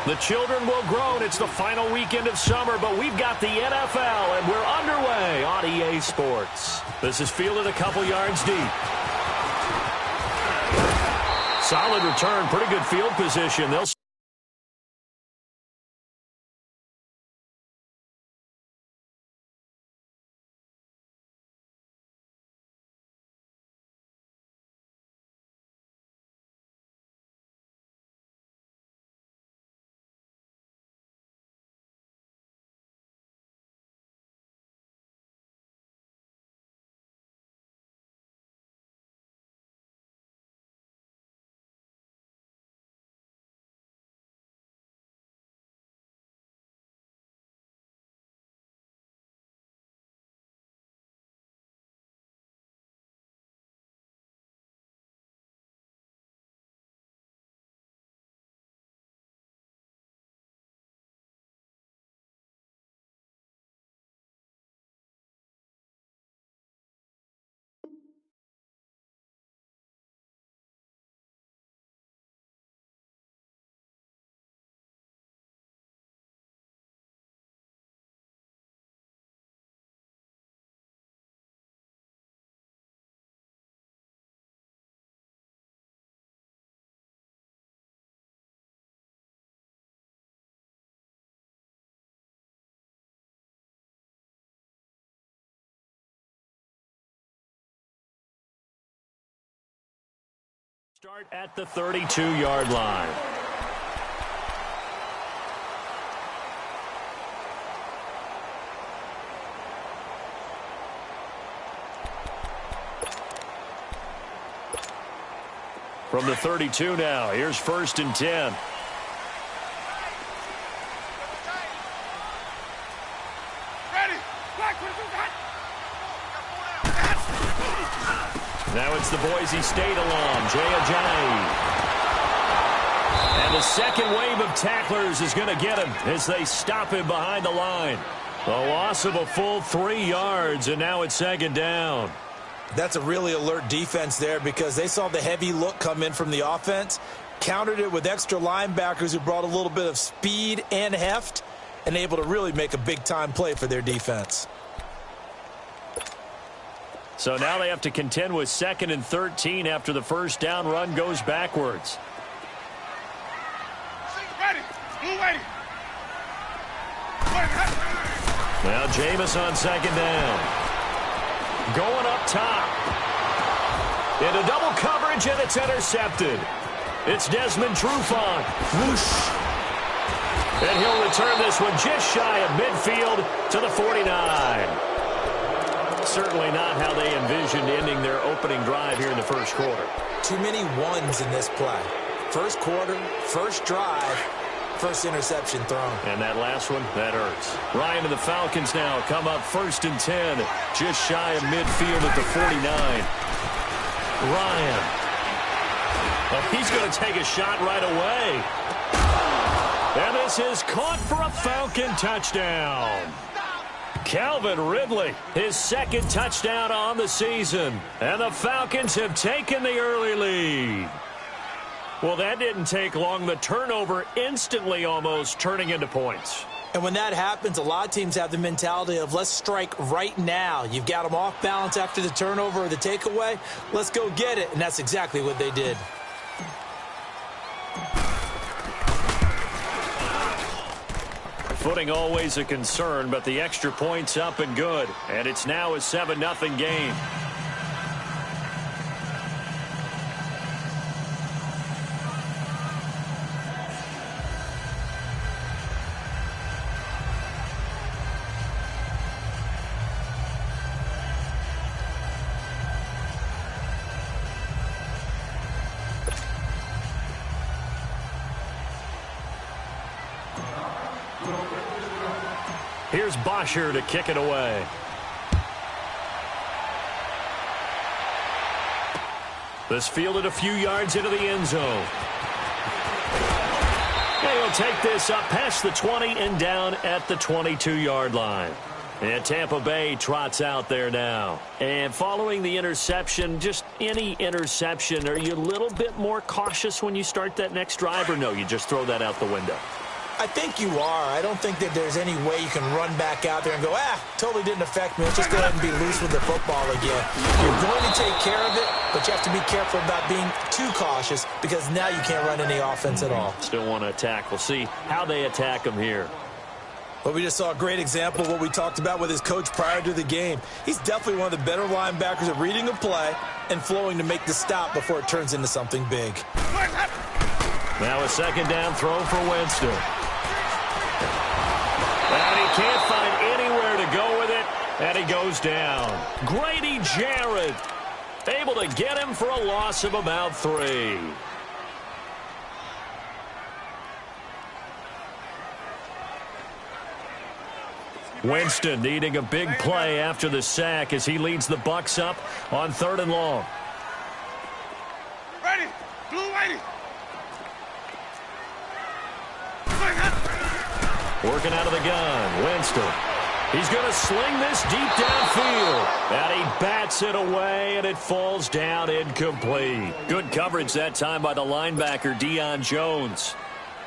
The children will groan. It's the final weekend of summer, but we've got the NFL, and we're underway on EA Sports. This is fielded a couple yards deep. Solid return, pretty good field position. They'll start at the 32-yard line. From the 32 now, here's 1st and 10. Now it's the Boise State alum, Jay Ajayi. And the second wave of tacklers is going to get him as they stop him behind the line. A loss of a full 3 yards, and now it's 2nd down. That's a really alert defense there because they saw the heavy look come in from the offense, countered it with extra linebackers who brought a little bit of speed and heft, and able to really make a big-time play for their defense. So now they have to contend with 2nd and 13 after the first down run goes backwards. Now Jameis on 2nd down. Going up top. Into double coverage, and it's intercepted. It's Desmond Trufant. Whoosh. And he'll return this one just shy of midfield to the 49. Certainly not how they envisioned ending their opening drive here in the first quarter. Too many ones in this play. First quarter, first drive, first interception thrown. And that last one, that hurts. Ryan and the Falcons now come up 1st and 10, just shy of midfield at the 49. Ryan. Well, he's going to take a shot right away. And this is caught for a Falcon touchdown. Calvin Ridley, his 2nd touchdown on the season. And the Falcons have taken the early lead. Well, that didn't take long. The turnover instantly almost turning into points. And when that happens, a lot of teams have the mentality of let's strike right now. You've got them off balance after the turnover or the takeaway. Let's go get it. And that's exactly what they did. Footing always a concern, but the extra point's up and good. And it's now a 7-0 game. Here's Bosher to kick it away. This fielded a few yards into the end zone. He'll take this up past the 20 and down at the 22-yard line. And Tampa Bay trots out there now. And following the interception, just any interception, are you a little bit more cautious when you start that next drive, or no, you just throw that out the window? I think you are. I don't think that there's any way you can run back out there and go, totally didn't affect me. Let's just go ahead and be loose with the football again. You're going to take care of it, but you have to be careful about being too cautious because now you can't run any offense at all. Still want to attack. We'll see how they attack him here. But we just saw a great example of what we talked about with his coach prior to the game. He's definitely one of the better linebackers at reading a play and flowing to make the stop before it turns into something big. Now a second down throw for Winston. And he can't find anywhere to go with it, and he goes down. Grady Jarrett able to get him for a loss of about 3. Winston needing a big play after the sack as he leads the Bucs up on 3rd and long. Ready, blue lady. Working out of the gun, Winston. He's going to sling this deep downfield. And he bats it away, and it falls down incomplete. Good coverage that time by the linebacker, Deion Jones.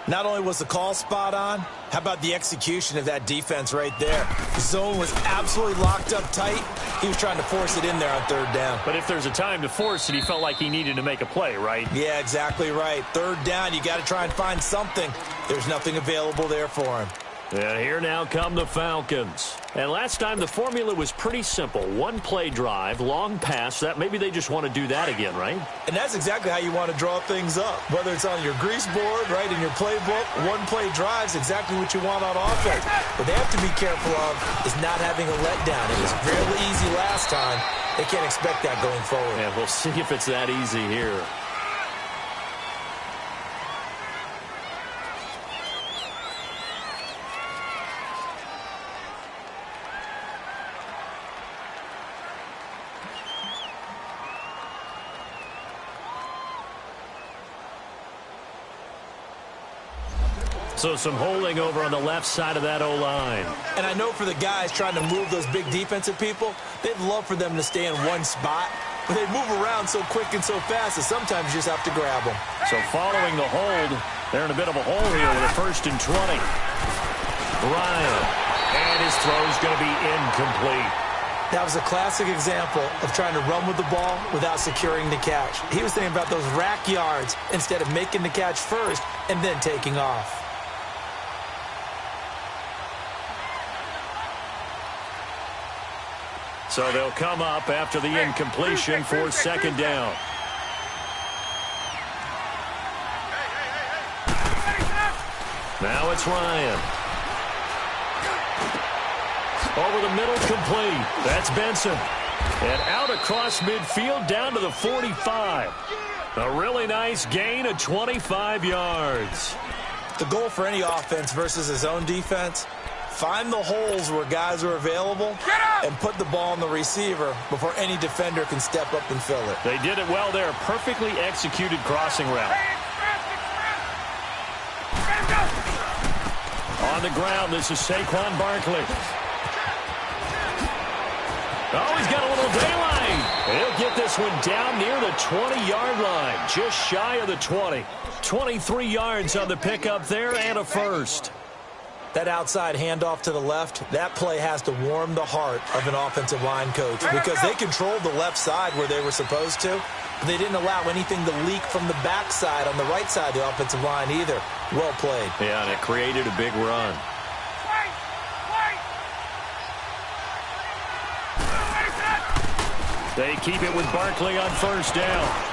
Not only was the call spot on, how about the execution of that defense right there? The zone was absolutely locked up tight. He was trying to force it in there on 3rd down. But if there's a time to force it, he felt like he needed to make a play, right? Yeah, exactly right. 3rd down, you got to try and find something. There's nothing available there for him. And here now come the Falcons. And last time the formula was pretty simple. 1-play drive, long pass. That maybe they just want to do that again, right? And that's exactly how you want to draw things up. Whether it's on your grease board, right, in your playbook, 1-play drive's exactly what you want on offense. What they have to be careful of is not having a letdown. It was fairly easy last time. They can't expect that going forward. And we'll see if it's that easy here. So some holding over on the left side of that O-line. And I know for the guys trying to move those big defensive people, they'd love for them to stay in one spot. But they move around so quick and so fast that sometimes you just have to grab them. So following the hold, they're in a bit of a hole here with a 1st and 20. Ryan. And his throw's going to be incomplete. That was a classic example of trying to run with the ball without securing the catch. He was thinking about those rack yards instead of making the catch first and then taking off. So they'll come up after the incompletion for 2nd down. Now it's Ryan. Over the middle, complete. That's Benson. And out across midfield down to the 45. A really nice gain of 25 yards. The goal for any offense versus his own defense, find the holes where guys are available and put the ball on the receiver before any defender can step up and fill it. They did it well there. Perfectly executed crossing route. On the ground, this is Saquon Barkley. Oh, he's got a little daylight. He'll get this one down near the 20-yard line, just shy of the 20. 23 yards on the pickup there and a first. That outside handoff to the left, that play has to warm the heart of an offensive line coach because they controlled the left side where they were supposed to, but they didn't allow anything to leak from the backside on the right side of the offensive line either. Well played. Yeah, and it created a big run. They keep it with Barkley on 1st down.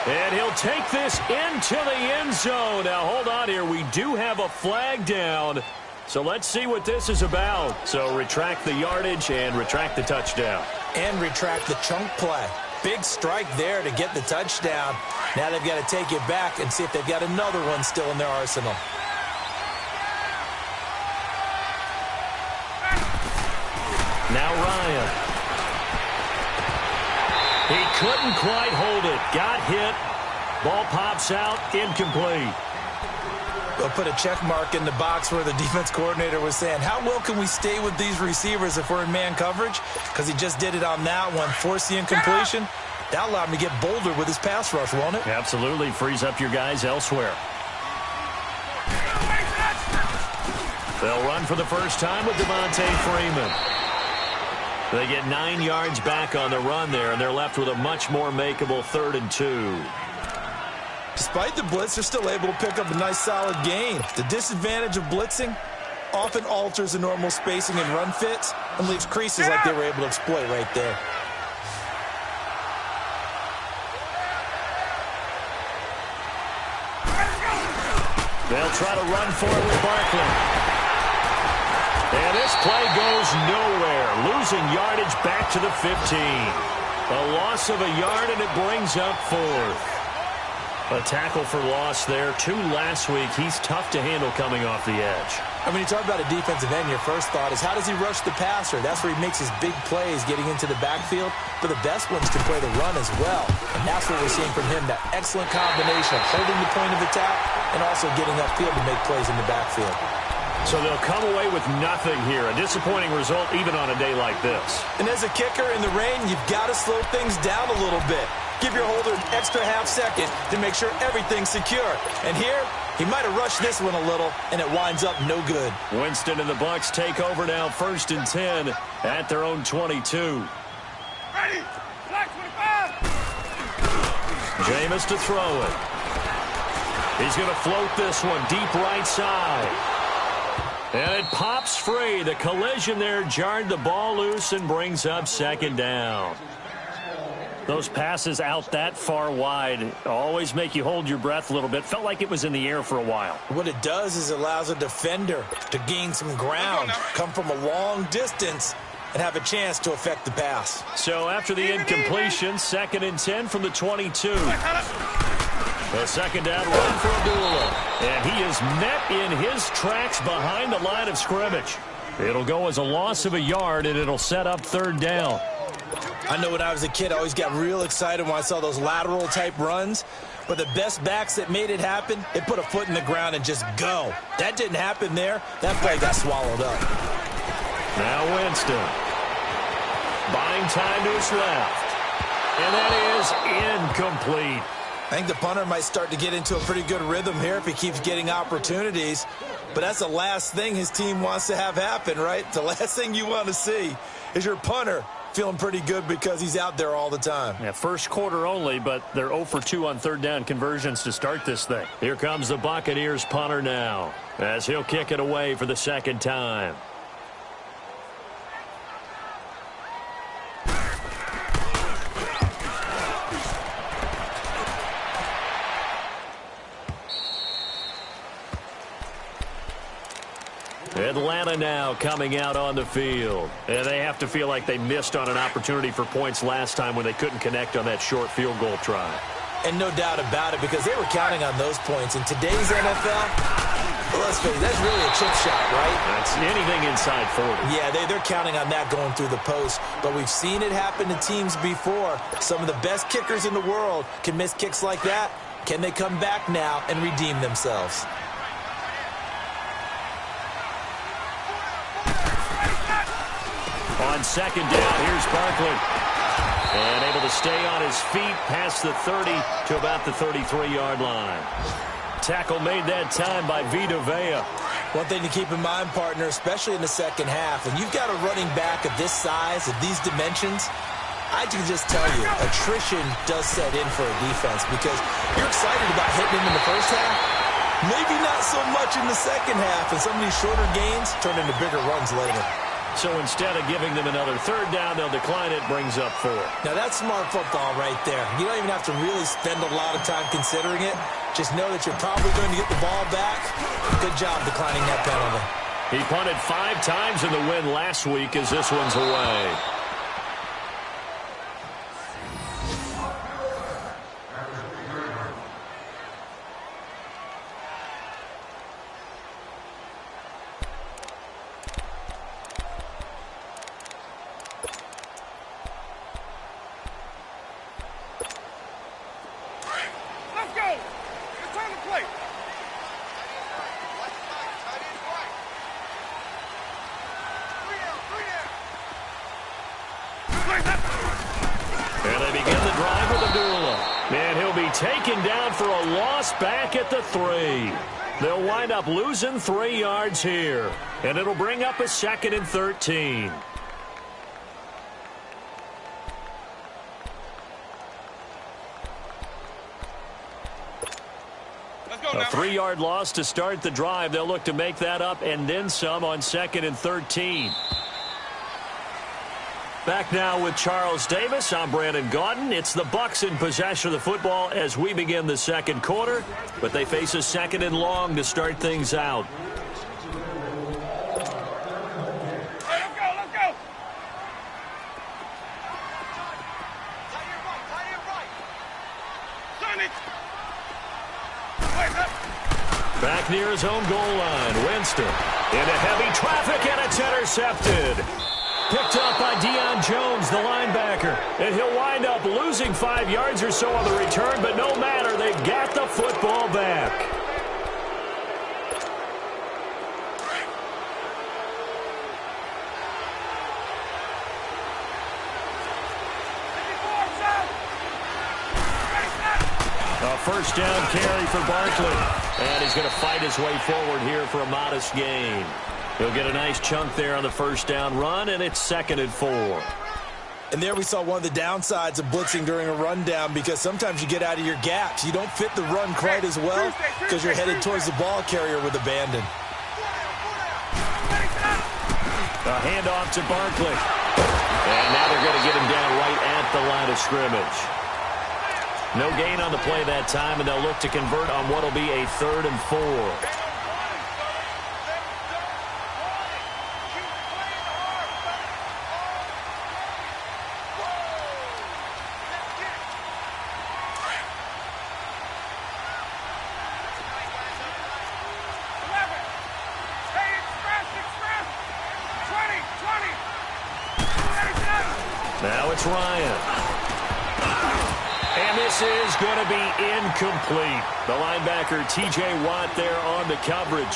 And he'll take this into the end zone. Now, hold on here. We do have a flag down. So let's see what this is about. So retract the yardage and retract the touchdown. And retract the chunk play. Big strike there to get the touchdown. Now they've got to take it back and see if they've got another one still in their arsenal. Now Ryan. He couldn't quite hold it. Got hit. Ball pops out. Incomplete. They'll put a check mark in the box where the defense coordinator was saying, how well can we stay with these receivers if we're in man coverage? Because he just did it on that one. Force the incompletion. That'll allow him to get bolder with his pass rush, won't it? Absolutely. Frees up your guys elsewhere. They'll run for the first time with Devontae Freeman. They get 9 yards back on the run there, and they're left with a much more makeable 3rd and 2. Despite the blitz, they're still able to pick up a nice solid gain. The disadvantage of blitzing often alters the normal spacing and run fits and leaves creases like they were able to exploit right there. They'll try to run for it with Barkley. And this play goes nowhere, losing yardage back to the 15. A loss of a yard, and it brings up 4th. A tackle for loss there. 2 last week. He's tough to handle coming off the edge. And when you talk about a defensive end, your first thought is, how does he rush the passer? That's where he makes his big plays getting into the backfield. But the best ones can play the run as well. And that's what we're seeing from him, that excellent combination of holding the point of attack and also getting upfield to make plays in the backfield. So they'll come away with nothing here. A disappointing result even on a day like this. And as a kicker in the rain, you've got to slow things down a little bit. Give your holder an extra half second to make sure everything's secure. And here, he might have rushed this one a little, and it winds up no good. Winston and the Bucs take over now, 1st and 10 at their own 22. Ready? Black 25. Jameis to throw it. He's going to float this one deep right side. And it pops free. The collision there jarred the ball loose and brings up 2nd down. Those passes out that far wide always make you hold your breath a little bit. Felt like it was in the air for a while. What it does is it allows a defender to gain some ground, come from a long distance, and have a chance to affect the pass. So after the incompletion, 2nd and 10 from the 22. A 2nd down run for Abdullah. And he is met in his tracks behind the line of scrimmage. It'll go as a loss of a yard, and it'll set up 3rd down. I know when I was a kid, I always got real excited when I saw those lateral-type runs. But the best backs that made it happen, they put a foot in the ground and just go. That didn't happen there. That play got swallowed up. Now Winston. Buying time to his left. And that is incomplete. I think the punter might start to get into a pretty good rhythm here if he keeps getting opportunities. But that's the last thing his team wants to have happen, right? The last thing you want to see is your punter feeling pretty good because he's out there all the time. Yeah, first quarter only, but they're 0 for 2 on 3rd down conversions to start this thing. Here comes the Buccaneers punter now as he'll kick it away for the 2nd time. Atlanta now coming out on the field. And they have to feel like they missed on an opportunity for points last time when they couldn't connect on that short field goal try. And no doubt about it, because they were counting on those points. In today's NFL, let's face it, that's really a chip shot, right? That's anything inside 40. Yeah, they're counting on that going through the post. But we've seen it happen to teams before. Some of the best kickers in the world can miss kicks like that. Can they come back now and redeem themselves? On 2nd down, here's Barkley. And able to stay on his feet past the 30 to about the 33-yard line. Tackle made that time by Vita Vea. One thing to keep in mind, partner, especially in the second half, when you've got a running back of this size, of these dimensions, I can just tell you, attrition does set in for a defense because you're excited about hitting him in the first half. Maybe not so much in the second half, and some of these shorter gains turn into bigger runs later. So instead of giving them another 3rd down, they'll decline it, brings up 4. Now that's smart football right there. You don't even have to really spend a lot of time considering it. Just know that you're probably going to get the ball back. Good job declining that penalty. He punted 5 times in the win last week as this one's away. begin the drive with Abdullah. And he'll be taken down for a loss back at the 3. They'll wind up losing 3 yards here. And it'll bring up a 2nd and 13. A 3-yard loss to start the drive. They'll look to make that up and then some on 2nd and 13. Back now with Charles Davis. I'm Brandon Gaudin. It's the Bucs in possession of the football as we begin the second quarter, but they face a 2nd and long to start things out. Hey, let's go. Turn it. Back near his own goal line, Winston into heavy traffic, and it's intercepted. Picked up by Deion Jones, the linebacker. And he'll wind up losing 5 yards or so on the return, but no matter, they've got the football back. A first down carry for Barkley. And he's going to fight his way forward here for a modest gain. He'll get a nice chunk there on the first down run, and it's 2nd and 4. And there we saw one of the downsides of blitzing during a rundown, because sometimes you get out of your gaps. You don't fit the run quite as well because you're headed towards the ball carrier with abandon. A handoff to Barkley. And now they're going to get him down right at the line of scrimmage. No gain on the play that time, and they'll look to convert on what will be a 3rd and 4. Now it's Ryan. And this is going to be incomplete. The linebacker, T.J. Watt, there on the coverage.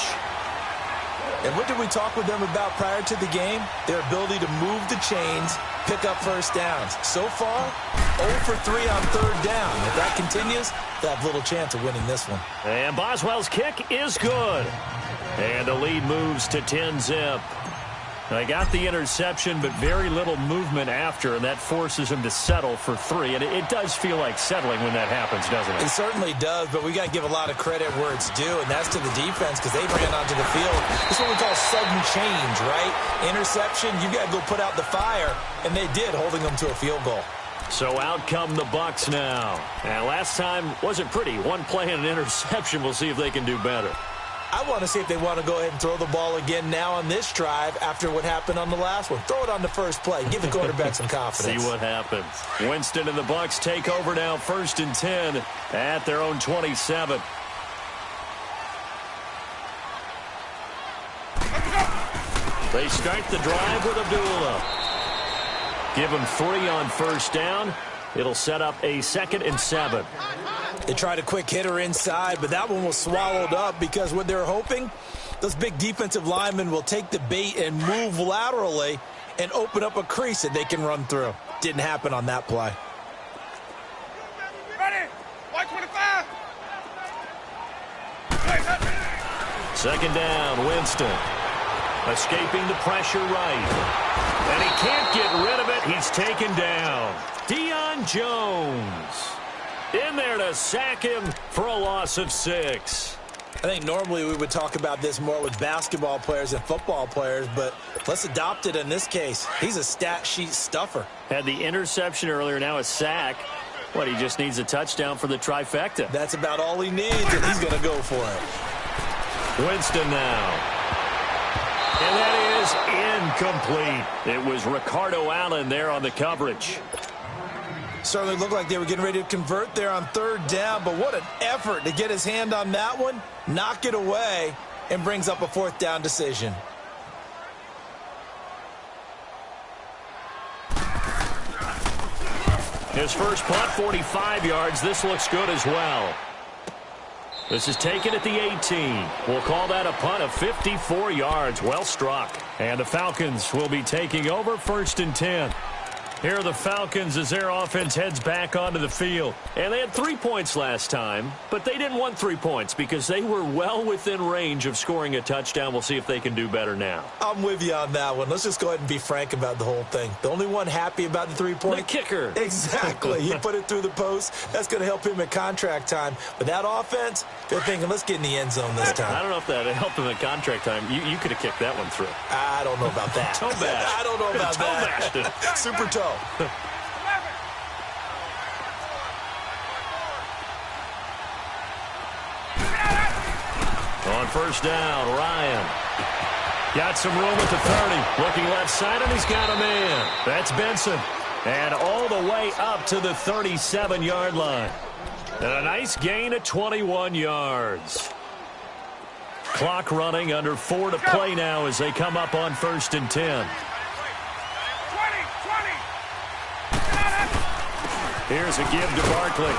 And what did we talk with them about prior to the game? Their ability to move the chains, pick up first downs. So far, 0 for 3 on 3rd down. If that continues, they'll have little chance of winning this one. And Boswell's kick is good. And the lead moves to 10-zip. They got the interception, but very little movement after, and that forces him to settle for 3. And it does feel like settling when that happens, doesn't it? It certainly does, but we got to give a lot of credit where it's due, and that's to the defense, because they ran onto the field. This is what we call sudden change, right? Interception, you got to go put out the fire, and they did, holding them to a field goal. So out come the Bucs now. And last time wasn't pretty. One play and an interception. We'll see if they can do better. I want to see if they want to go ahead and throw the ball again now on this drive after what happened on the last one. Throw it on the first play. Give the quarterback some confidence. See what happens. Winston and the Bucs take over now, 1st and 10 at their own 27. They start the drive with Abdullah. Give him 3 on first down. It'll set up a 2nd and 7. They tried a quick hitter inside, but that one was swallowed up because what they're hoping, those big defensive linemen will take the bait and move laterally and open up a crease that they can run through. Didn't happen on that play. Ready? 125. 2nd down, Winston. Escaping the pressure right. And he can't get rid of it. He's taken down. Deion Jones in there to sack him for a loss of 6. I think normally we would talk about this more with basketball players and football players, but let's adopt it in this case. He's a stat sheet stuffer. Had the interception earlier, now a sack. What, he just needs a touchdown for the trifecta. That's about all he needs, and he's going to go for it. Winston now. And that is incomplete. It was Ricardo Allen there on the coverage. Certainly looked like they were getting ready to convert there on 3rd down, but what an effort to get his hand on that one, knock it away, and brings up a 4th down decision. His first punt, 45 yards. This looks good as well. This is taken at the 18. We'll call that a punt of 54 yards. Well struck. And the Falcons will be taking over, 1st and 10. Here are the Falcons as their offense heads back onto the field. And they had 3 points last time, but they didn't want 3 points because they were well within range of scoring a touchdown. We'll see if they can do better now. I'm with you on that one. Let's just go ahead and be frank about the whole thing. The only one happy about the 3-point? The kicker. Exactly. He put it through the post. That's going to help him at contract time. But that offense, they're thinking, let's get in the end zone this time. I don't know if that helped him at contract time. You could have kicked that one through. I don't know about that. Toe bash. I don't know about that. Toe bashed it. Super toe. On first down, Ryan. Got some room at the 30. Looking left side, and he's got a man. That's Benson. And all the way up to the 37-yard line. And a nice gain of 21 yards. Clock running, under 4 to play now as they come up on first and 10. 20. Here's a give to Barkley.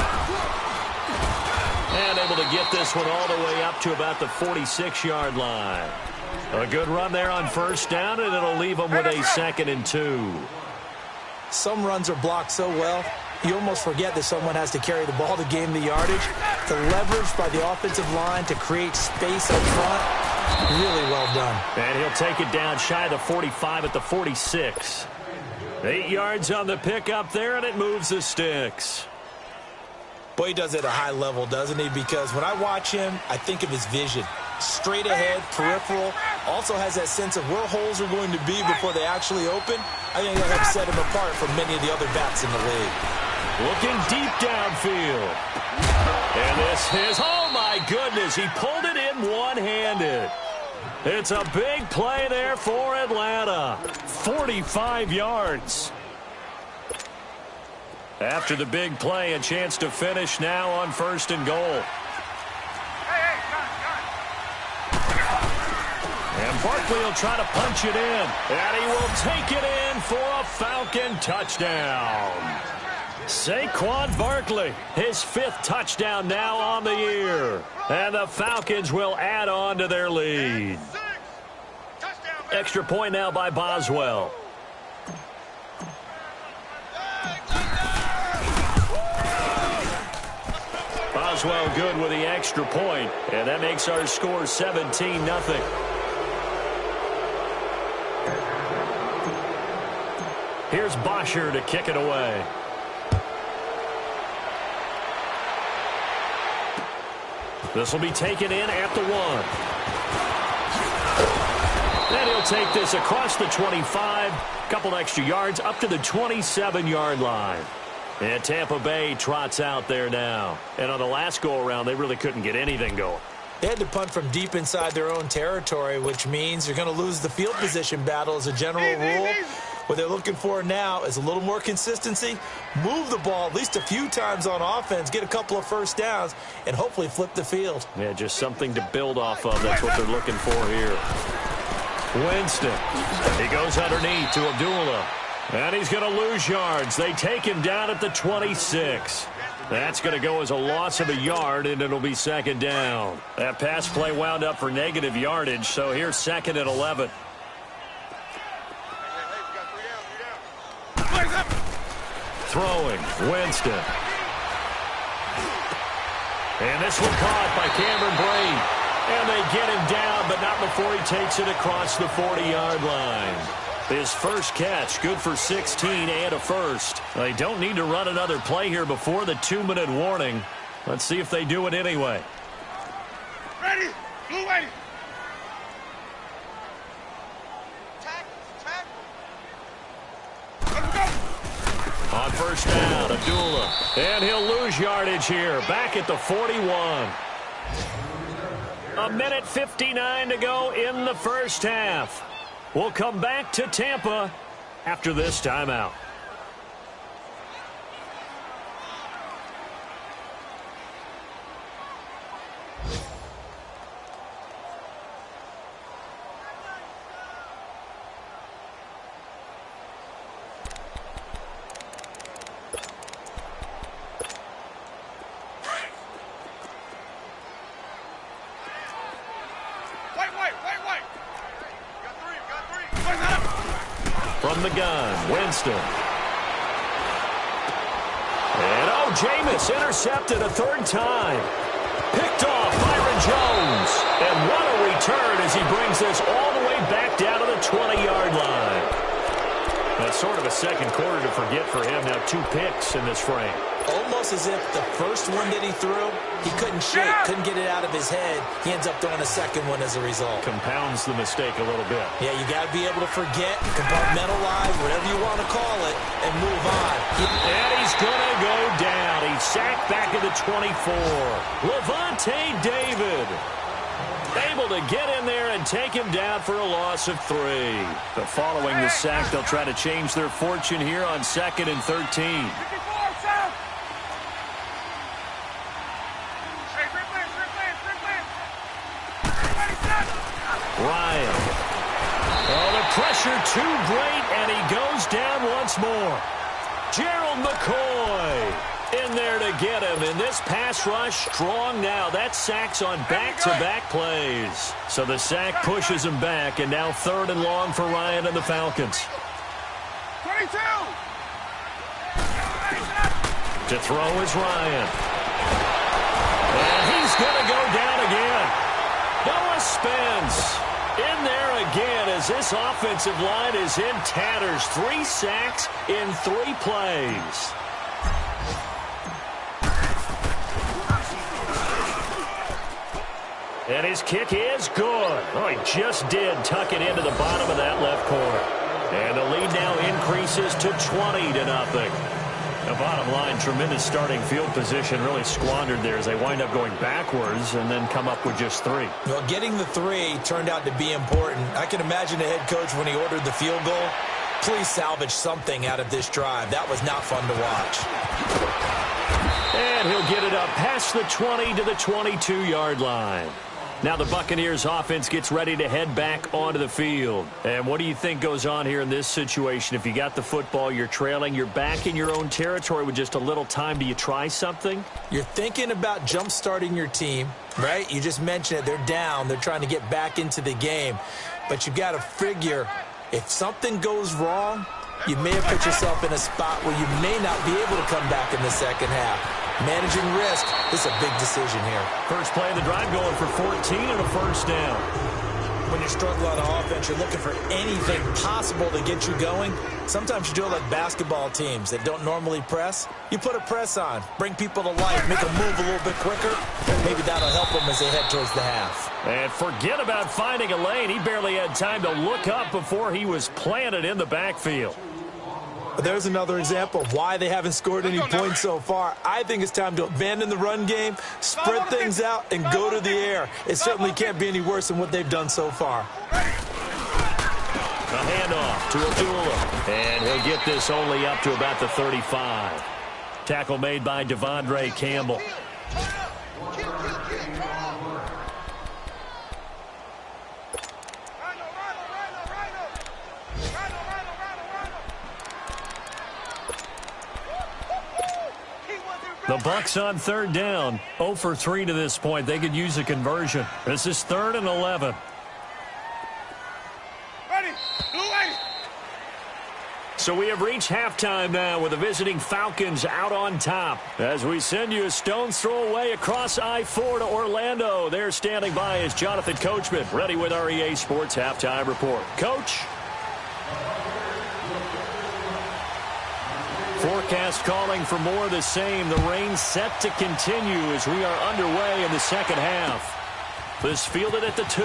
And able to get this one all the way up to about the 46-yard line. A good run there on first down, and it'll leave them with a 2nd and 2. Some runs are blocked so well, you almost forget that someone has to carry the ball to gain the yardage. The leverage by the offensive line to create space up front, really well done. And he'll take it down shy of the 45 at the 46. 8 yards on the pickup there, and it moves the sticks. Boy, he does it at a high level, doesn't he? Because when I watch him, I think of his vision. Straight ahead, peripheral. Also has that sense of where holes are going to be before they actually open. I think that helps set him apart from many of the other backs in the league. Looking deep downfield. And this is, oh my goodness, he pulled it in one-handed. It's a big play there for Atlanta. 45 yards. After the big play, a chance to finish now on first and goal. And Barkley will try to punch it in. And he will take it in for a Falcon touchdown. Saquon Barkley, his 5th touchdown now on the year. And the Falcons will add on to their lead. Extra point now by Boswell. Boswell good with the extra point, and that makes our score 17-0. Here's Bosher to kick it away. This will be taken in at the 1. And he'll take this across the 25, couple extra yards up to the 27-yard line. And Tampa Bay trots out there now. And on the last go-around, they really couldn't get anything going. They had to punt from deep inside their own territory, which means you're going to lose the field position battle as a general rule. What they're looking for now is a little more consistency, move the ball at least a few times on offense, get a couple of first downs, and hopefully flip the field. Yeah, just something to build off of. That's what they're looking for here. Winston. He goes underneath to Abdullah. And he's going to lose yards. They take him down at the 26. That's going to go as a loss of a yard, and it'll be 2nd down. That pass play wound up for negative yardage, so here's 2nd and 11. Throwing, Winston. And this one caught by Cameron Brate. And they get him down, but not before he takes it across the 40-yard line. His first catch, good for 16 and a first. They don't need to run another play here before the 2-minute warning. Let's see if they do it anyway. Ready? Blue way. Let's go. On first down, Abdullah. And he'll lose yardage here, back at the 41. 1:59 to go in the first half. We'll come back to Tampa after this timeout. From the gun, Winston. Jameis intercepted a third time. Picked off Byron Jones. And what a return as he brings this all the way back down to the 20-yard line. That's sort of a second quarter to forget for him. Now 2 picks in this frame. Almost as if the first one that he threw, he couldn't shake, couldn't get it out of his head. He ends up throwing a second one as a result. Compounds the mistake a little bit. Yeah, you got to be able to forget, compartmentalize, whatever you want to call it, and move on. And he's going to go down. He's sacked back at the 24. Levante David able to get in there and take him down for a loss of 3. But following the sack, they'll try to change their fortune here on 2nd and 13. Ryan. Oh, the pressure too great, and he goes down once more. Gerald McCoy in there to get him, and this pass rush strong now. That sack's on back-to-back plays. So the sack pushes him back, and now 3rd and long for Ryan and the Falcons. 22! To throw is Ryan. And he's going to go down again. Noah Spence in there again as this offensive line is in tatters. 3 sacks in 3 plays. And his kick is good. Oh, he just did tuck it into the bottom of that left corner. And the lead now increases to 20-0. The bottom line, tremendous starting field position, really squandered there as they wind up going backwards and then come up with just 3. Well, getting the 3 turned out to be important. I can imagine the head coach when he ordered the field goal. Please salvage something out of this drive. That was not fun to watch. And he'll get it up past the 20 to the 22-yard line. Now the Buccaneers offense gets ready to head back onto the field. And what do you think goes on here in this situation? If you got the football, you're trailing, you're back in your own territory with just a little time. Do you try something? You're thinking about jump-starting your team, right? You just mentioned it. They're down. They're trying to get back into the game. But you've got to figure if something goes wrong, you may have put yourself in a spot where you may not be able to come back in the second half. Managing risk is a big decision here. First play of the drive going for 14 and a first down. When you're struggling on offense, you're looking for anything possible to get you going. Sometimes you do it like basketball teams that don't normally press. You put a press on, bring people to life, make them move a little bit quicker. Maybe that'll help them as they head towards the half. And forget about finding a lane. He barely had time to look up before he was planted in the backfield. There's another example of why they haven't scored any points so far. I think it's time to abandon the run game, spread things out, and go to the air. It certainly can't be any worse than what they've done so far. A handoff to Abdullah. And he'll get this only up to about the 35. Tackle made by Devondre Campbell. The Bucs on 3rd down, 0 for 3 to this point. They could use a conversion. This is 3rd and 11. So we have reached halftime now with the visiting Falcons out on top. As we send you a stone's throw away across I-4 to Orlando. There standing by is Jonathan Coachman, ready with our EA Sports Halftime Report. Coach? Forecast calling for more of the same. The rain set to continue as we are underway in the second half. This fielded at the 2.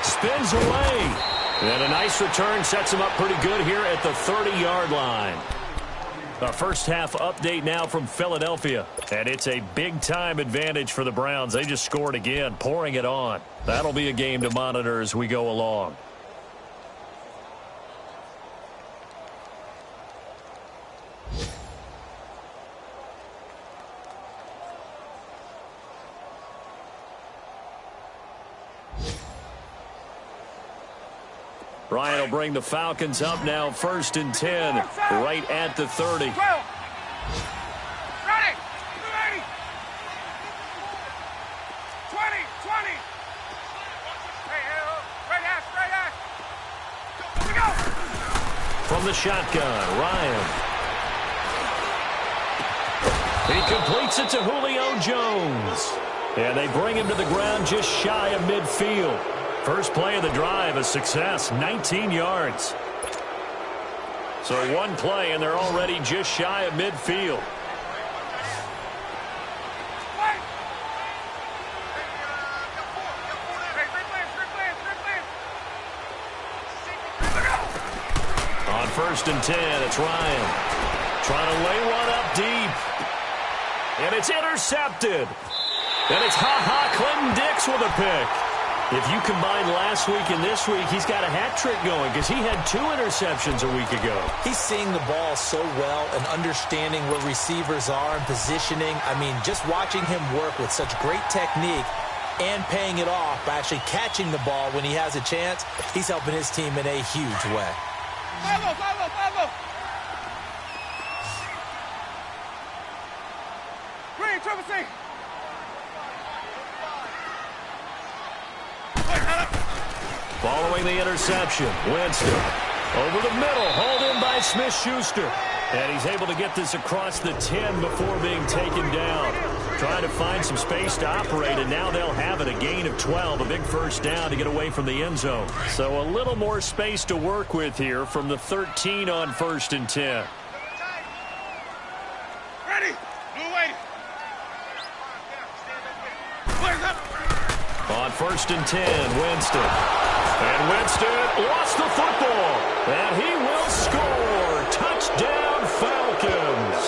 Spins away. And a nice return sets him up pretty good here at the 30-yard line. A first half update now from Philadelphia. And it's a big-time advantage for the Browns. They just scored again, pouring it on. That'll be a game to monitor as we go along. Ryan will bring the Falcons up now 1st and 10, right at the 30. Ready. 20. From the shotgun, Ryan. He completes it to Julio Jones. And they bring him to the ground just shy of midfield. First play of the drive, a success, 19 yards. So one play, and they're already just shy of midfield. On 1st and 10, it's Ryan. Trying to lay one up deep. And it's intercepted. And it's Clinton Dix with a pick. If you combine last week and this week, he's got a hat trick going because he had 2 interceptions a week ago. He's seeing the ball so well and understanding where receivers are and positioning. I mean, just watching him work with such great technique and paying it off by actually catching the ball when he has a chance, he's helping his team in a huge way. Pablo. Green, triple C. Following the interception, Winston over the middle, hauled in by Smith-Schuster. And he's able to get this across the 10 before being taken down. Trying to find some space to operate, and now they'll have it. A gain of 12, a big first down to get away from the end zone. So a little more space to work with here from the 13 on 1st and 10. Ready. Blue way. Flares up. On 1st and 10, Winston. And Winston lost the football. And he will score. Touchdown, Falcons.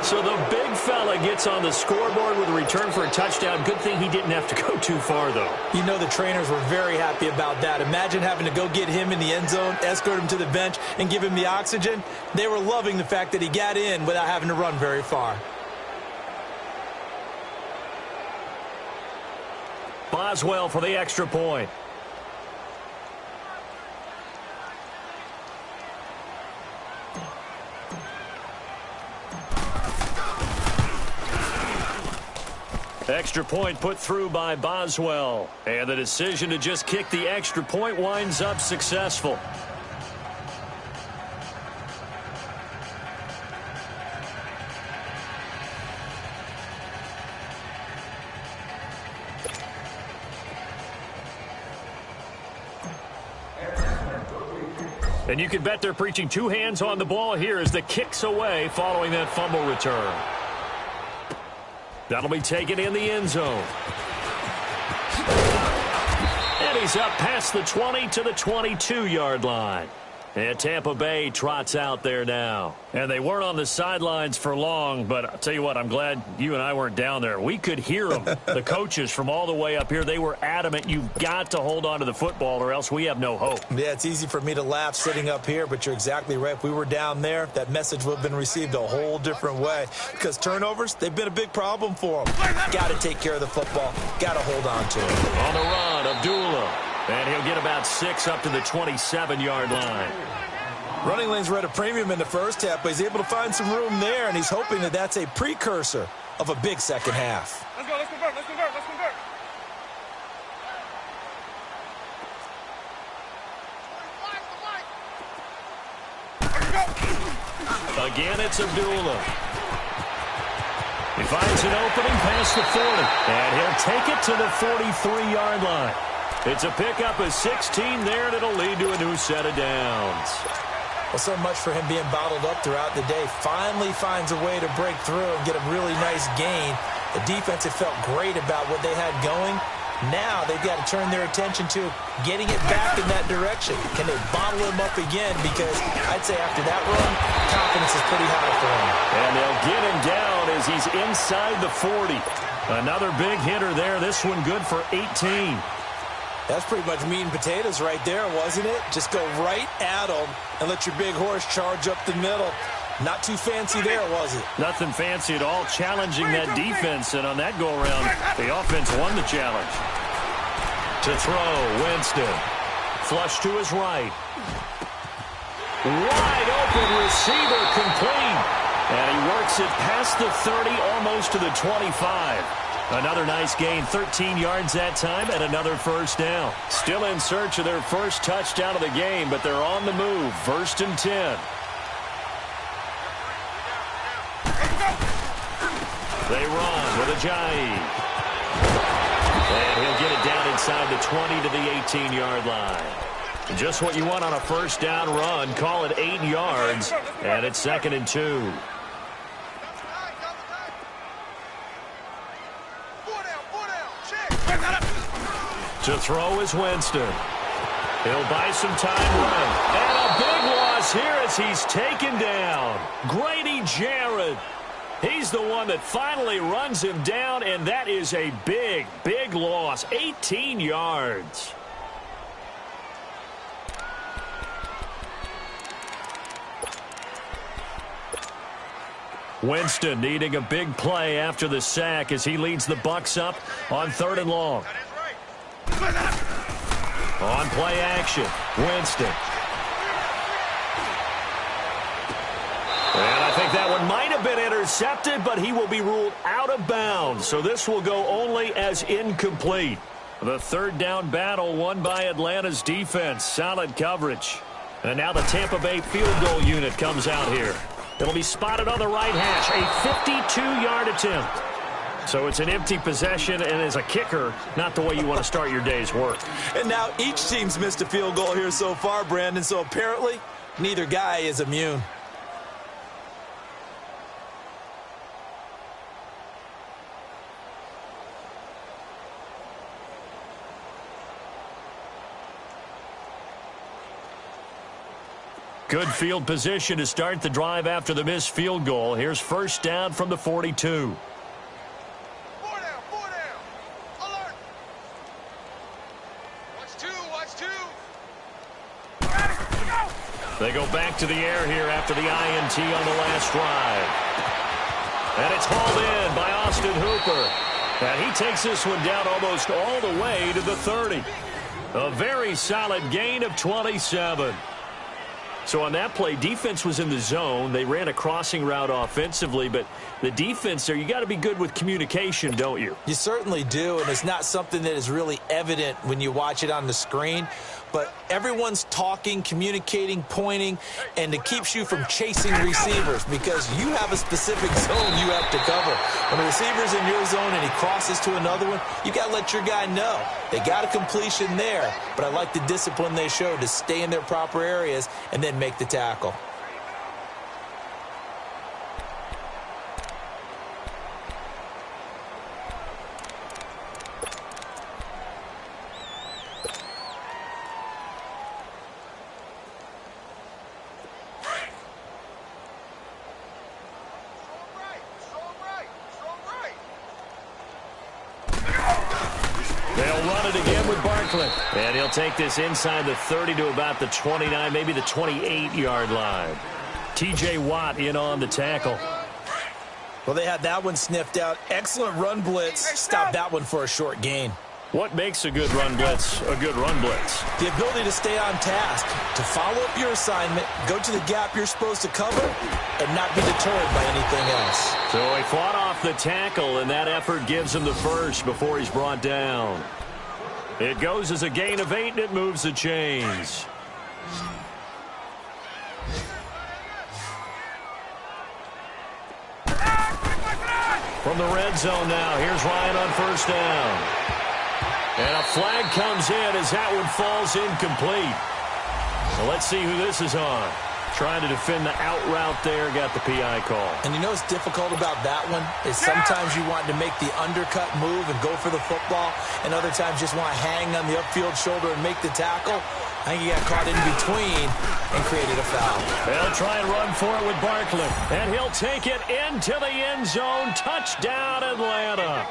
So the big fella gets on the scoreboard with a return for a touchdown. Good thing he didn't have to go too far, though. You know the trainers were very happy about that. Imagine having to go get him in the end zone, escort him to the bench, and give him the oxygen. They were loving the fact that he got in without having to run very far. Boswell for the extra point. Extra point put through by Boswell. And the decision to just kick the extra point winds up successful. And you can bet they're preaching 2 hands on the ball here as the kick's away following that fumble return. That'll be taken in the end zone. And he's up past the 20 to the 22-yard line. And Tampa Bay trots out there now. And they weren't on the sidelines for long, but I'll tell you what, I'm glad you and I weren't down there. We could hear them, the coaches from all the way up here. They were adamant, you've got to hold on to the football or else we have no hope. Yeah, it's easy for me to laugh sitting up here, but you're exactly right. If we were down there, that message would have been received a whole different way. Because turnovers, they've been a big problem for them. Got to take care of the football. Got to hold on to it. On the run, Abdullah. And he'll get about 6 up to the 27-yard line. Running lanes were at a premium in the first half, but he's able to find some room there, and he's hoping that that's a precursor of a big second half. Let's go. Let's convert. Again, it's Abdullah. He finds an opening past the 40, and he'll take it to the 43-yard line. It's a pickup of 16 there, and it'll lead to a new set of downs. Well, so much for him being bottled up throughout the day. Finally finds a way to break through and get a really nice gain. The defense had felt great about what they had going. Now they've got to turn their attention to getting it back in that direction. Can they bottle him up again? Because I'd say after that run, confidence is pretty high for him. And they'll get him down as he's inside the 40. Another big hitter there. This one good for 18. That's pretty much meat and potatoes right there, wasn't it? Just go right at them and let your big horse charge up the middle. Not too fancy there, was it? Nothing fancy at all, challenging that defense. And on that go-around, the offense won the challenge. To throw, Winston. Flush to his right. Wide open receiver complete. And he works it past the 30, almost to the 25. Another nice gain, 13 yards that time, and another first down. Still in search of their first touchdown of the game, but they're on the move. 1st and 10. They run with Ajayi. And he'll get it down inside the 20 to the 18-yard line. Just what you want on a first down run. Call it 8 yards, and it's 2nd and 2. To throw is Winston. He'll buy some time running. And a big loss here as he's taken down. Grady Jarrett. He's the one that finally runs him down, and that is a big, big loss. 18 yards. Winston needing a big play after the sack as he leads the Bucs up on 3rd and long. On play action, Winston. And I think that one might have been intercepted, but he will be ruled out of bounds. So this will go only as incomplete. The 3rd down battle won by Atlanta's defense. Solid coverage. And now the Tampa Bay field goal unit comes out here. It'll be spotted on the right hash. A 52-yard attempt. So it's an empty possession, and as a kicker, not the way you want to start your day's work. And now each team's missed a field goal here so far, Brandon, so apparently neither guy is immune. Good field position to start the drive after the missed field goal. Here's first down from the 42. They go back to the air here after the INT on the last drive. And it's hauled in by Austin Hooper. And he takes this one down almost all the way to the 30. A very solid gain of 27. So on that play, defense was in the zone. They ran a crossing route offensively, but the defense there, you got to be good with communication, don't you? You certainly do, and it's not something that is really evident when you watch it on the screen. But everyone's talking, communicating, pointing, and it keeps you from chasing receivers because you have a specific zone you have to cover. When a receiver's in your zone and he crosses to another one, you got to let your guy know. They got a completion there, but I like the discipline they showed to stay in their proper areas and then make the tackle. And he'll take this inside the 30 to about the 29, maybe the 28-yard line. T.J. Watt in on the tackle. Well, they had that one sniffed out. Excellent run blitz. Stopped that one for a short gain. What makes a good run blitz a good run blitz? The ability to stay on task, to follow up your assignment, go to the gap you're supposed to cover, and not be deterred by anything else. So he fought off the tackle, and that effort gives him the first before he's brought down. It goes as a gain of 8, and it moves the chains. From the red zone now, here's Ryan on first down. And a flag comes in as that one falls incomplete. So let's see who this is on. Trying to defend the out route there, got the PI call. And you know what's difficult about that one is sometimes you want to make the undercut move and go for the football, and other times just want to hang on the upfield shoulder and make the tackle. I think he got caught in between and created a foul. They'll try and run for it with Barkley, and he'll take it into the end zone. Touchdown, Atlanta.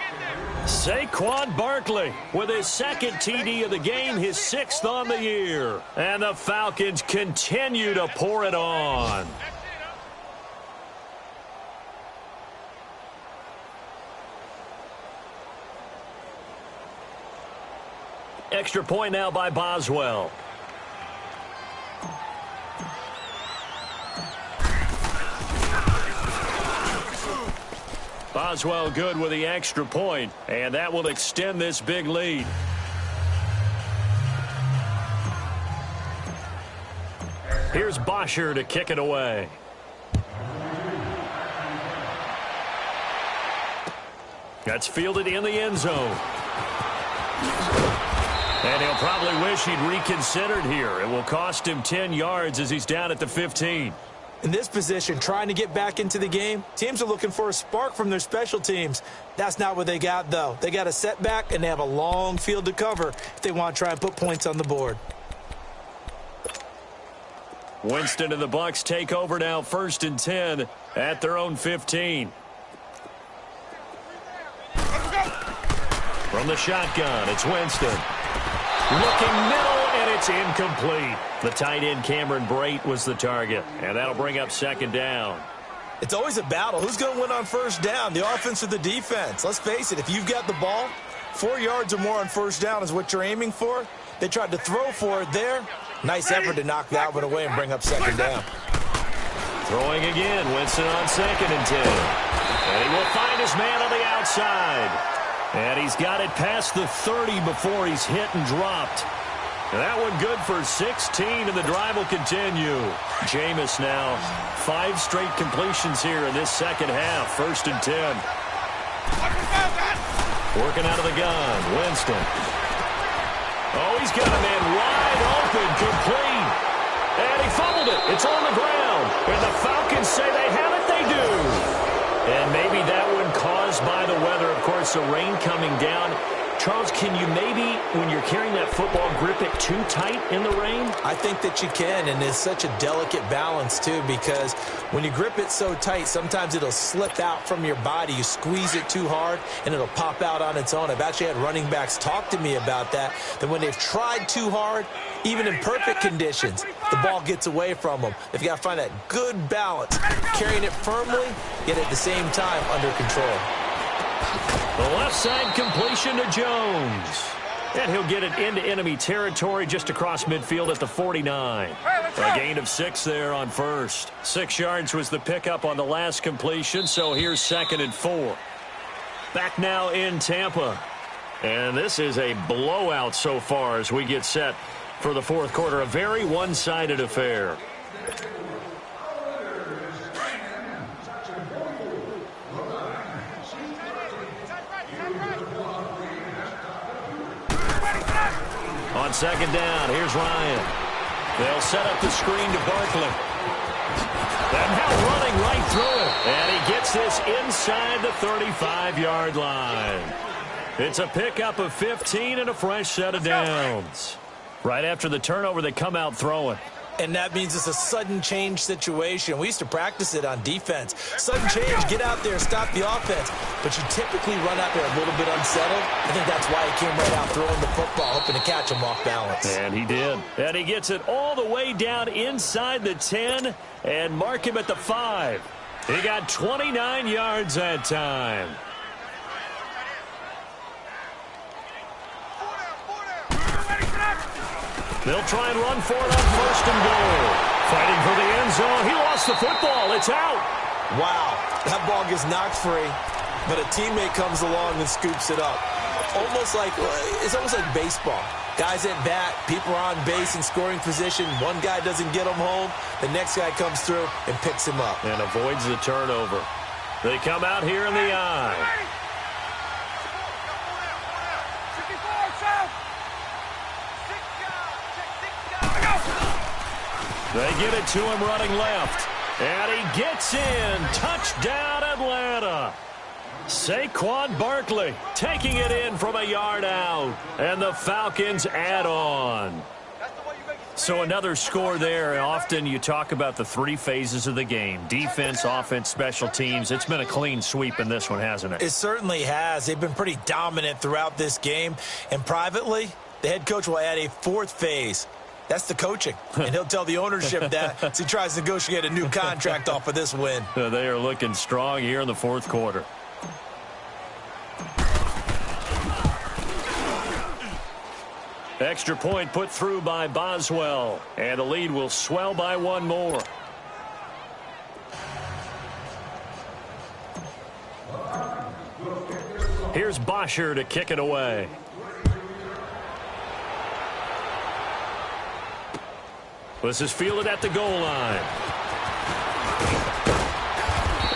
Saquon Barkley with his second TD of the game, his 6th on the year. And the Falcons continue to pour it on. Extra point now by Boswell. Boswell good with the extra point, and that will extend this big lead. Here's Bosher to kick it away. That's fielded in the end zone. And he'll probably wish he'd reconsidered here. It will cost him 10 yards as he's down at the 15. In this position, trying to get back into the game, teams are looking for a spark from their special teams. That's not what they got, though. They got a setback, and they have a long field to cover if they want to try and put points on the board. Winston and the Bucs take over now, 1st and 10 at their own 15. From the shotgun, it's Winston. Looking middle, and it's incomplete. The tight end, Cameron Brate, was the target, and that'll bring up 2nd down. It's always a battle. Who's going to win on 1st down, the offense or the defense? Let's face it, if you've got the ball, 4 yards or more on 1st down is what you're aiming for. They tried to throw for it there. Nice effort to knock that one away and bring up 2nd down. Throwing again, Winston on 2nd and 10. And he will find his man on the outside. And he's got it past the 30 before he's hit and dropped. And that one good for 16, and the drive will continue. Jameis now, 5 straight completions here in this second half. 1st and 10. Working out of the gun, Winston. Oh, he's got a man wide open, complete. And he fumbled it. It's on the ground. And the Falcons say they have it. They do. And maybe that one caused by the weather. Of course, the rain coming down. Charles, can you maybe, when you're carrying that football, grip it too tight in the rain? I think that you can, and it's such a delicate balance, too, because when you grip it so tight, sometimes it'll slip out from your body. You squeeze it too hard, and it'll pop out on its own. I've actually had running backs talk to me about that when they've tried too hard, even in perfect conditions, the ball gets away from them. They've got to find that good balance, carrying it firmly, yet at the same time under control. The left side completion to Jones. And he'll get it into enemy territory just across midfield at the 49. A gain of 6 there on 1st. 6 yards was the pickup on the last completion, so here's 2nd and 4. Back now in Tampa. And this is a blowout so far as we get set for the 4th quarter. A very one-sided affair. On 2nd down, here's Ryan. They'll set up the screen to Barkley. And now running right through it. And he gets this inside the 35-yard line. It's a pickup of 15 and a fresh set of downs. Right after the turnover, they come out throwing. And that means it's a sudden change situation. We used to practice it on defense. Sudden change, get out there, stop the offense. But you typically run out there a little bit unsettled. I think that's why he came right out throwing the football, hoping to catch him off balance. And he did. And he gets it all the way down inside the 10 and mark him at the 5. He got 29 yards that time. They'll try and run for it on 1st and goal. Fighting for the end zone. He lost the football. It's out. Wow. That ball gets knocked free, but a teammate comes along and scoops it up. It's almost like baseball. Guys at bat, people are on base in scoring position. One guy doesn't get him home. The next guy comes through and picks him up. And avoids the turnover. They come out here in the eye. They get it to him running left. And he gets in. Touchdown, Atlanta. Saquon Barkley taking it in from a yard out. And the Falcons add on. So another score there. Often you talk about the 3 phases of the game. Defense, offense, special teams. It's been a clean sweep in this one, hasn't it? It certainly has. They've been pretty dominant throughout this game. And privately, the head coach will add a 4th phase. That's the coaching. And he'll tell the ownership that as he tries to negotiate a new contract off of this win. They are looking strong here in the 4th quarter. Extra point put through by Boswell. And the lead will swell by 1 more. Here's Bosher to kick it away. This is fielded at the goal line.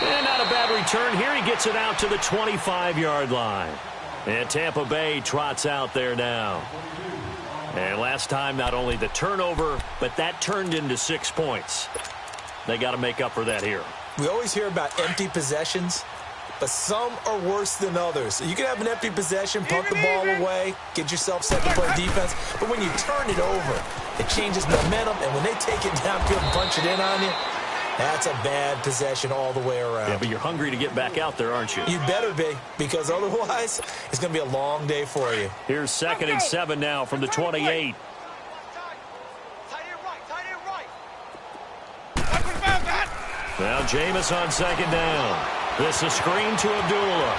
And not a bad return here. He gets it out to the 25-yard line. And Tampa Bay trots out there now. And last time, not only the turnover, but that turned into 6 points. They got to make up for that here. We always hear about empty possessions, but some are worse than others. You can have an empty possession, punt the ball away, get yourself set to play defense, but when you turn it over, it changes momentum, and when they take it downfield and punch it in on you, that's a bad possession all the way around. Yeah, but you're hungry to get back out there, aren't you? You better be, because otherwise, it's going to be a long day for you. Here's 2nd and 7 now from the 28. Now Jameis on 2nd down. This is a screen to Abdullah.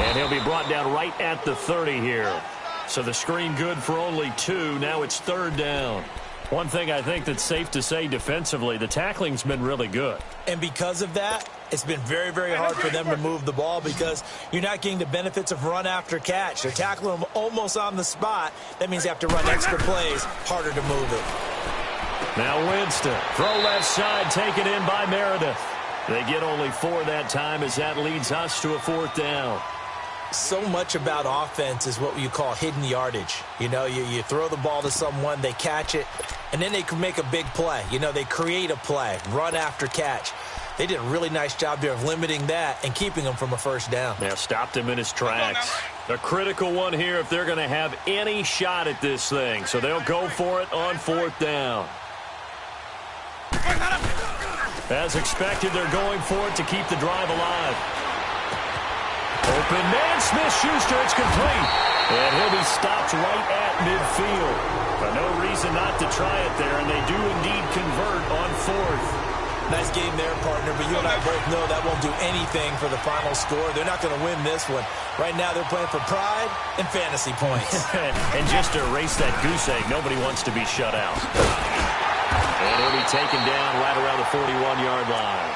And he'll be brought down right at the 30 here. So the screen good for only 2. Now it's 3rd down. One thing I think that's safe to say defensively, the tackling's been really good. And because of that, it's been very, very hard for them to move the ball because you're not getting the benefits of run after catch. They're tackling them almost on the spot. That means you have to run extra plays, harder to move it. Now Winston, throw left side, taken in by Meredith. They get only 4 that time as that leads us to a 4th down. So much about offense is what you call hidden yardage. You know, you throw the ball to someone, they catch it, and then they can make a big play. You know, they create a play, run after catch. They did a really nice job there of limiting that and keeping them from a 1st down. Yeah, stopped him in his tracks. A critical one here if they're going to have any shot at this thing. So they'll go for it on 4th down. As expected, they're going for it to keep the drive alive. Open man, Smith-Schuster, it's complete. And he'll be stopped right at midfield. But no reason not to try it there, and they do indeed convert on 4th. Nice game there, partner, but you and I both know that won't do anything for the final score. They're not going to win this one. Right now, they're playing for pride and fantasy points. And just to erase that goose egg, nobody wants to be shut out. And he'll be taken down right around the 41-yard line.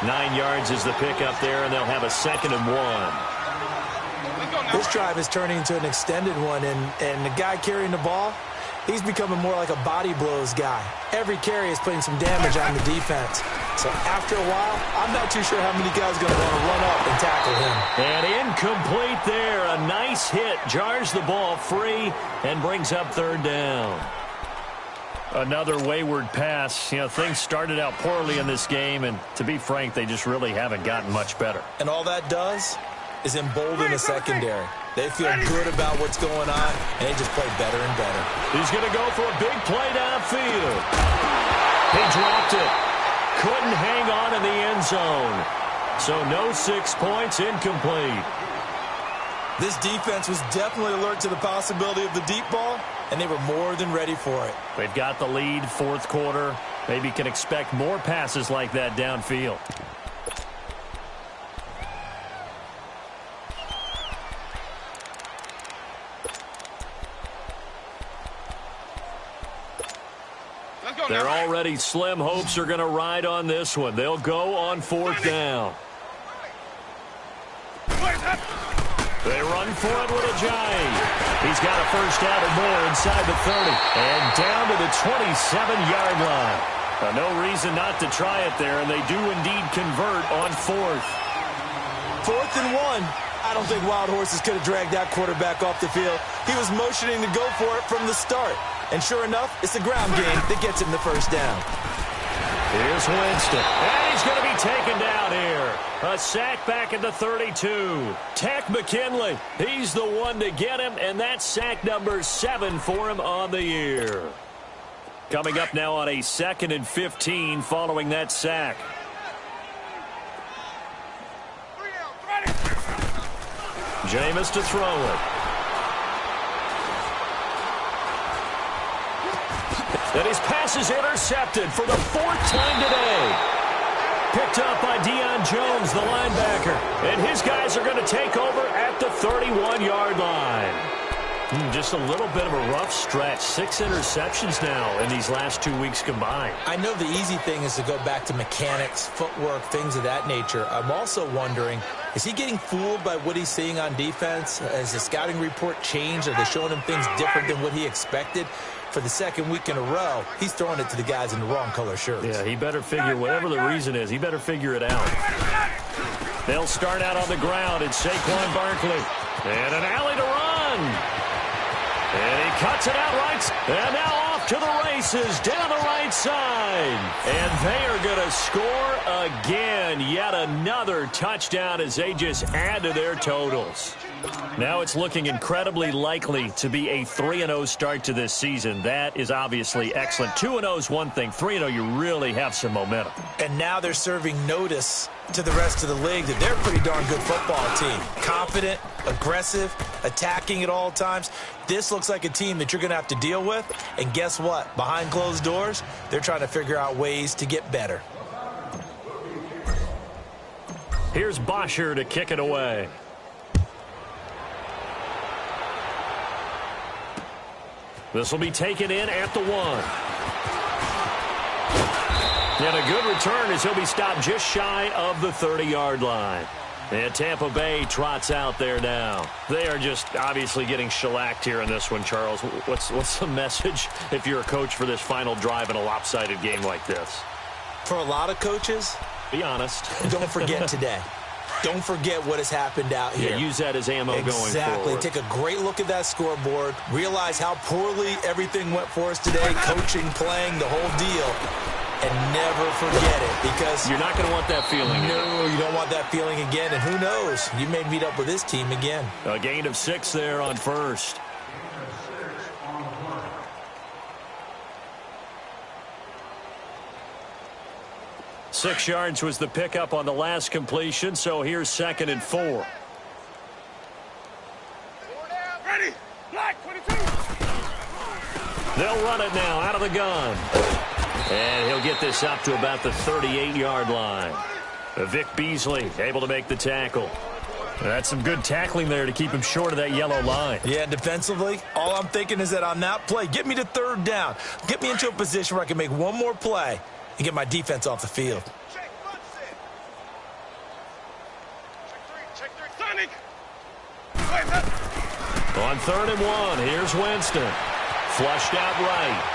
9 yards is the pickup there, and they'll have a 2nd and 1. This drive is turning into an extended one, and the guy carrying the ball, he's becoming more like a body blows guy. Every carry is putting some damage on the defense. So after a while, I'm not too sure how many guys are going to want to run up and tackle him. And incomplete there. A nice hit. Jars the ball free and brings up 3rd down. Another wayward pass. You know, things started out poorly in this game, and to be frank, they just really haven't gotten much better. And all that does is embolden the secondary. They feel good about what's going on, and they just play better and better. He's going to go for a big play downfield. He dropped it. Couldn't hang on in the end zone. So no 6 points, incomplete. This defense was definitely alert to the possibility of the deep ball, and they were more than ready for it. They've got the lead, 4th quarter. Maybe can expect more passes like that downfield. They're already slim hopes are going to ride on this one. They'll go on 4th down. They run for it with Ajayi. He's got a 1st down or more inside the 30. And down to the 27-yard line. No reason not to try it there, and they do indeed convert on 4th. 4th and 1. I don't think Wild Horses could have dragged that quarterback off the field. He was motioning to go for it from the start. And sure enough, it's the ground game that gets him the 1st down. Here's Winston. And he's going to be taken down here. A sack back at the 32. Tech McKinley. He's the one to get him, and that's sack number 7 for him on the year. Coming up now on a 2nd and 15 following that sack. Jameis to throw it. And his pass is intercepted for the 4th time today. Picked up by Deion Jones, the linebacker. And his guys are going to take over at the 31-yard line. Just a little bit of a rough stretch. 6 interceptions now in these last 2 weeks combined. I know the easy thing is to go back to mechanics, footwork, things of that nature. I'm also wondering, is he getting fooled by what he's seeing on defense? Has the scouting report changed? Are they showing him things different than what he expected? For the 2nd week in a row, he's throwing it to the guys in the wrong color shirts. Yeah, he better figure, whatever the reason is, he better figure it out. They'll start out on the ground. It's Saquon Barkley. And an alley to run. And he cuts it out right. And now off to the races down the right side. And they are going to score again. Yet another touchdown as they just add to their totals. Now it's looking incredibly likely to be a 3-0 start to this season. That is obviously excellent. 2-0 is one thing. 3-0, you really have some momentum. And now they're serving notice to the rest of the league that they're a pretty darn good football team. Confident, aggressive, attacking at all times. This looks like a team that you're going to have to deal with. And guess what? Behind closed doors, they're trying to figure out ways to get better. Here's Bosher to kick it away. This will be taken in at the 1. And a good return as he'll be stopped just shy of the 30-yard line. And Tampa Bay trots out there now. They are just obviously getting shellacked here in this one, Charles. What's the message if you're a coach for this final drive in a lopsided game like this? For a lot of coaches, be honest. Don't forget today. Don't forget what has happened out here. Yeah, use that as ammo going forward. Exactly. Take a great look at that scoreboard. Realize how poorly everything went for us today. Coaching, playing, the whole deal. And never forget it, because you're not going to want that feeling again. No, you don't want that feeling again. And who knows? You may meet up with this team again. A gain of 6 there on first. Six yards was the pickup on the last completion, so here's 2nd and 4. Ready. Black 22. They'll run it now out of the gun. And he'll get this up to about the 38-yard line. Vic Beasley able to make the tackle. That's some good tackling there to keep him short of that yellow line. Yeah, defensively, all I'm thinking is that on that play, get me to 3rd down. Get me into a position where I can make one more play and get my defense off the field. Check 3. Sonic. On 3rd and 1, here's Winston. Flushed out right.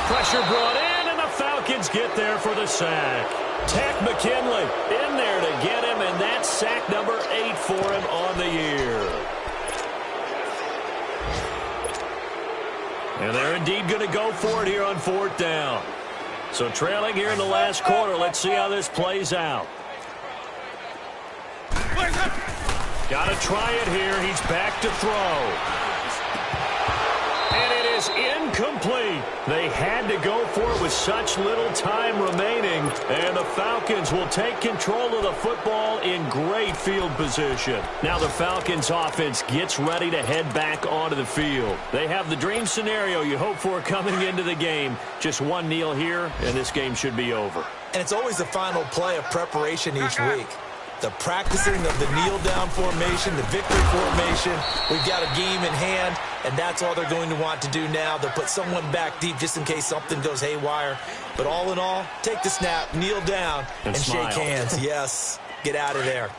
Pressure brought in, and the Falcons get there for the sack. Tack McKinley in there to get him, and that's sack number 8 for him on the year. And they're indeed going to go for it here on 4th down. So trailing here in the last quarter. Let's see how this plays out. Got to try it here. He's back to throw. And it is incomplete. They had to go for it with such little time remaining. And the Falcons will take control of the football in great field position. Now the Falcons offense gets ready to head back onto the field. They have the dream scenario you hope for coming into the game. Just one kneel here, and this game should be over. And it's always the final play of preparation each week. The practicing of the kneel-down formation, the victory formation. We've got a game in hand, and that's all they're going to want to do now. They'll put someone back deep just in case something goes haywire. But all in all, take the snap, kneel down, and shake hands. Yes, get out of there.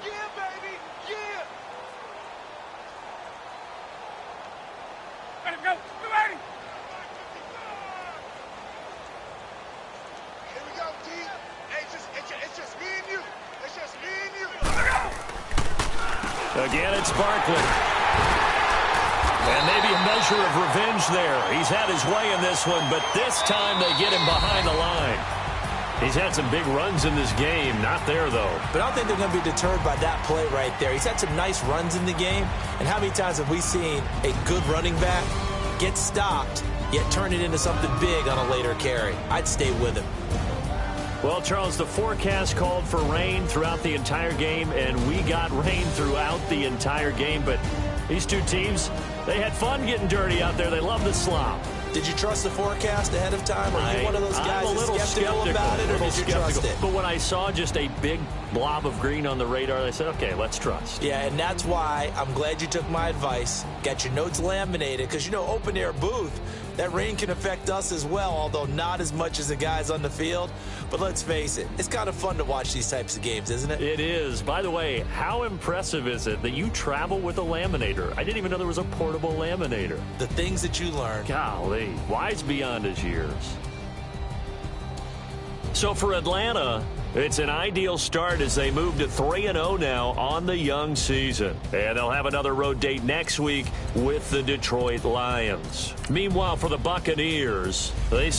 Yeah, baby. Yeah. Let him go. Get ready. Here we go, D. Hey, it's just me and you. It's just me and you. Again, it's Barkley. And maybe a measure of revenge there. He's had his way in this one, but this time they get him behind the line. He's had some big runs in this game. Not there, though. But I don't think they're going to be deterred by that play right there. He's had some nice runs in the game. And how many times have we seen a good running back get stopped, yet turn it into something big on a later carry? I'd stay with him. Well, Charles, the forecast called for rain throughout the entire game, and we got rain throughout the entire game. But these two teams, they had fun getting dirty out there. They love the slop. Did you trust the forecast ahead of time? Or are you one of those guys that's skeptical about it, or did you trust it? But when I saw just a big blob of green on the radar, I said, okay, let's trust. Yeah, and that's why I'm glad you took my advice. Got your notes laminated, because, you know, open-air booth, that rain can affect us as well, although not as much as the guys on the field. But let's face it, it's kind of fun to watch these types of games, isn't it? It is. By the way, how impressive is it that you travel with a laminator? I didn't even know there was a portable laminator. The things that you learn. Golly, wise beyond his years. So for Atlanta, It's an ideal start as they move to 3-0 now on the young season. And they'll have another road date next week with the Detroit Lions. Meanwhile, for the Buccaneers, they